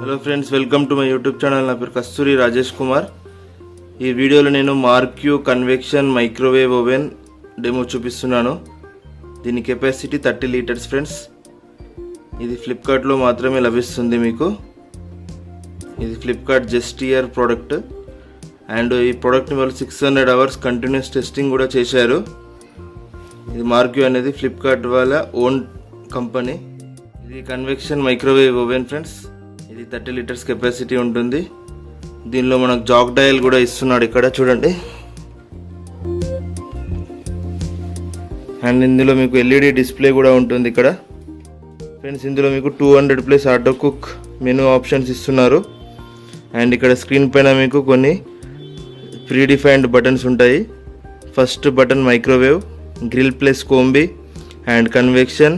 Hello friends, welcome to my YouTube channel. నా పేరు కస్తూరి రాజేష్ కుమార్. ఈ వీడియోలో నేను MarQ convection microwave oven demo చూపిస్తున్నాను. దీని కెపాసిటీ 30 లీటర్స్ ఫ్రెండ్స్. ఇది ఫ్లిప్కార్ట్లో మాత్రమే లభిస్తుంది మీకు. ఇది Flipkart just year product and ఈ ప్రోడక్ట్ని వాళ్ళు 600 అవర్స్ కంటిన్యూస్ టెస్టింగ్ కూడా చేశారు. ఇది మార్క్యూ అనేది ఫ్లిప్కార్ట్ వాళ్ళ ఓన్ కంపెనీ. ఇది కన్వెక్షన్ మైక్రోవేవ్ ఓవెన్ ఫ్రెండ్స్. ఇది 30 లీటర్స్ కెపాసిటీ ఉంటుంది. దీనిలో మనకు జాక్ డయల్ కూడా ఇస్తున్నాడు, ఇక్కడ చూడండి. అండ్ ఇందులో మీకు ఎల్ఈడి డిస్ప్లే కూడా ఉంటుంది ఇక్కడ ఫ్రెండ్స్. ఇందులో మీకు 200+ ఆటో కుక్ మెనూ ఆప్షన్స్ ఇస్తున్నారు. అండ్ ఇక్కడ స్క్రీన్ పైన మీకు కొన్ని ప్రీ డిఫైన్డ్ బటన్స్ ఉంటాయి. First button microwave, grill plus combi and convection,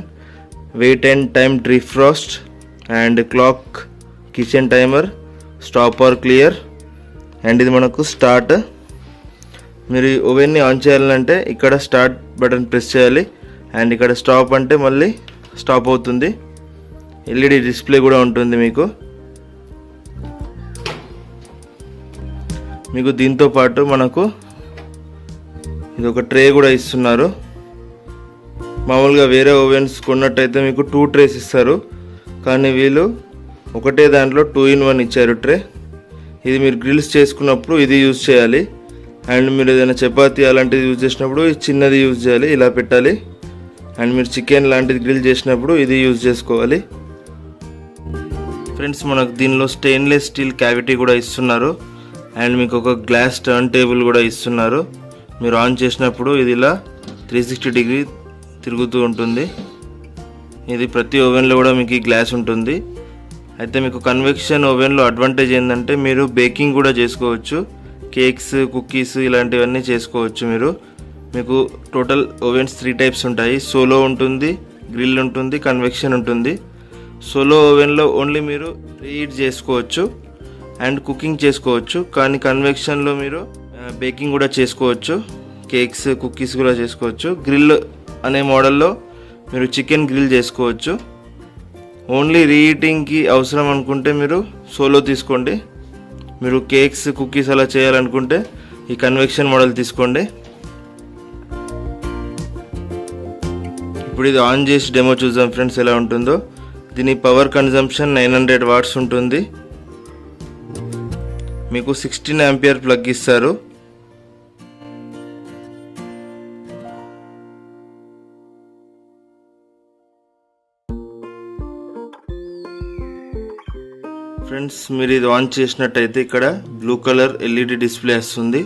weight and time defrost and clock, kitchen timer, stop or clear. And ఇది మనకు స్టార్ట్. మీరు ఓవెన్ని ఆన్ చేయాలంటే ఇక్కడ స్టార్ట్ బటన్ ప్రెస్ చేయాలి. అండ్ ఇక్కడ స్టాప్ అంటే మళ్ళీ స్టాప్ అవుతుంది. ఎల్ఈడి డిస్ప్లే కూడా ఉంటుంది మీకు. దీంతో పాటు మనకు ఇది ఒక ట్రే కూడా ఇస్తున్నారు. మామూలుగా వేరే ఓవెన్స్ కొన్నట్టయితే మీకు 2 ట్రేస్ ఇస్తారు, కానీ వీళ్ళు ఒకటే దాంట్లో 2-in-1 ఇచ్చారు ట్రే. ఇది మీరు గ్రిల్స్ చేసుకున్నప్పుడు ఇది యూజ్ చేయాలి. అండ్ మీరు ఏదైనా చపాతీ అలాంటిది యూజ్ చేసినప్పుడు చిన్నది యూజ్ చేయాలి, ఇలా పెట్టాలి. అండ్ మీరు చికెన్ లాంటిది గ్రిల్ చేసినప్పుడు ఇది యూజ్ చేసుకోవాలి ఫ్రెండ్స్. మనకు దీనిలో స్టెయిన్లెస్ స్టీల్ క్యావిటీ కూడా ఇస్తున్నారు. అండ్ మీకు ఒక గ్లాస్ టర్న్ టేబుల్ కూడా ఇస్తున్నారు. మీరు ఆన్ చేసినప్పుడు ఇది ఇలా 360 డిగ్రీ తిరుగుతూ ఉంటుంది. ఇది ప్రతి ఓవెన్లో కూడా మీకు ఈ గ్లాస్ ఉంటుంది. అయితే మీకు కన్వెక్షన్ ఓవెన్లో అడ్వాంటేజ్ ఏంటంటే మీరు బేకింగ్ కూడా చేసుకోవచ్చు. కేక్స్, కుకీస్ ఇలాంటివన్నీ చేసుకోవచ్చు మీరు. మీకు టోటల్ ఓవెన్స్ 3 టైప్స్ ఉంటాయి. సోలో ఉంటుంది, గ్రిల్ ఉంటుంది, కన్వెక్షన్ ఉంటుంది. సోలో ఓవెన్లో ఓన్లీ మీరు ప్రీహీట్ చేసుకోవచ్చు అండ్ కుకింగ్ చేసుకోవచ్చు. కానీ కన్వెక్షన్లో మీరు బేకింగ్ కూడా చేసుకోవచ్చు, కేక్స్, కుకీస్ కూడా చేసుకోవచ్చు. గ్రిల్ అనే మోడల్లో మీరు చికెన్ గ్రిల్ చేసుకోవచ్చు. ఓన్లీ రీహీటింగ్కి అవసరం అనుకుంటే మీరు సోలో తీసుకోండి. మీరు కేక్స్, కుకీస్ అలా చేయాలనుకుంటే ఈ కన్వెక్షన్ మోడల్ తీసుకోండి. ఇప్పుడు ఇది ఆన్ చేసి డెమో చూద్దాం ఫ్రెండ్స్ ఎలా ఉంటుందో. దీని పవర్ కన్జంప్షన్ 900 వాట్స్ ఉంటుంది. మీకు 16 ఆంపియర్ ప్లగ్ ఇస్తారు. ఫ్రెండ్స్, మీరు ఇది ఆన్ చేసినట్టయితే ఇక్కడ బ్లూ కలర్ ఎల్ఈడి డిస్ప్లే వస్తుంది.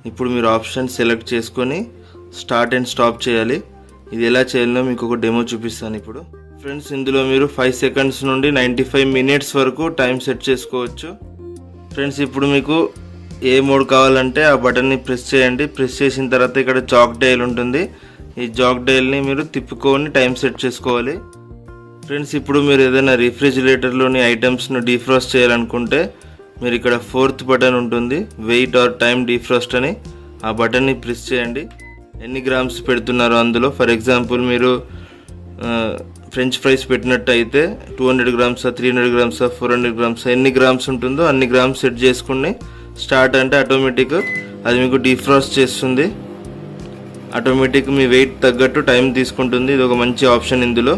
ఇప్పుడు మీరు ఆప్షన్ సెలెక్ట్ చేసుకొని స్టార్ట్ అండ్ స్టాప్ చేయాలి. ఇది ఎలా చేయాలో మీకు ఒక డెమో చూపిస్తాను ఇప్పుడు ఫ్రెండ్స్. ఇందులో మీరు 5 సెకండ్స్ నుండి 95 మినిట్స్ వరకు టైం సెట్ చేసుకోవచ్చు ఫ్రెండ్స్. ఇప్పుడు మీకు ఏ మోడ్ కావాలంటే ఆ బటన్ని ప్రెస్ చేయండి. ప్రెస్ చేసిన తర్వాత ఇక్కడ జాక్ డయల్ ఉంటుంది. ఈ జాక్ డయల్ని మీరు తిప్పుకొని టైం సెట్ చేసుకోవాలి ఫ్రెండ్స్. ఇప్పుడు మీరు ఏదైనా రిఫ్రిజిరేటర్లోని ఐటమ్స్ను డీఫ్రాస్ట్ చేయాలనుకుంటే మీరు ఇక్కడ 4th బటన్ ఉంటుంది, వెయిట్ ఆర్ టైమ్ డీఫ్రాస్ట్ అని. ఆ బటన్ని ప్రెస్ చేయండి. ఎన్ని గ్రామ్స్ పెడుతున్నారో అందులో, ఫర్ ఎగ్జాంపుల్ మీరు ఫ్రెంచ్ ఫ్రైస్ పెట్టినట్టు అయితే 200 గ్రామ్సా, 300 గ్రామ్సా, 400 గ్రామ్సా, ఎన్ని గ్రామ్స్ ఉంటుందో అన్ని గ్రామ్స్ సెట్ చేసుకుని స్టార్ట్ అంటే ఆటోమేటిక్ అది మీకు డీఫ్రాస్ట్ చేస్తుంది. ఆటోమేటిక్ మీ వెయిట్ తగ్గట్టు టైం తీసుకుంటుంది. ఇది ఒక మంచి ఆప్షన్ ఇందులో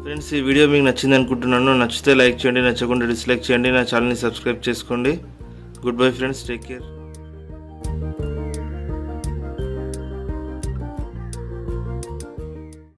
ఫ్రెండ్స్. ఈ వీడియో మీకు నచ్చింది అనుకుంటున్నాను. నచ్చితే లైక్ చేయండి, నచ్చకుండా డిస్లైక్ చేయండి. నా ఛానల్ని సబ్స్క్రైబ్ చేసుకోండి. Good bye friends, take care.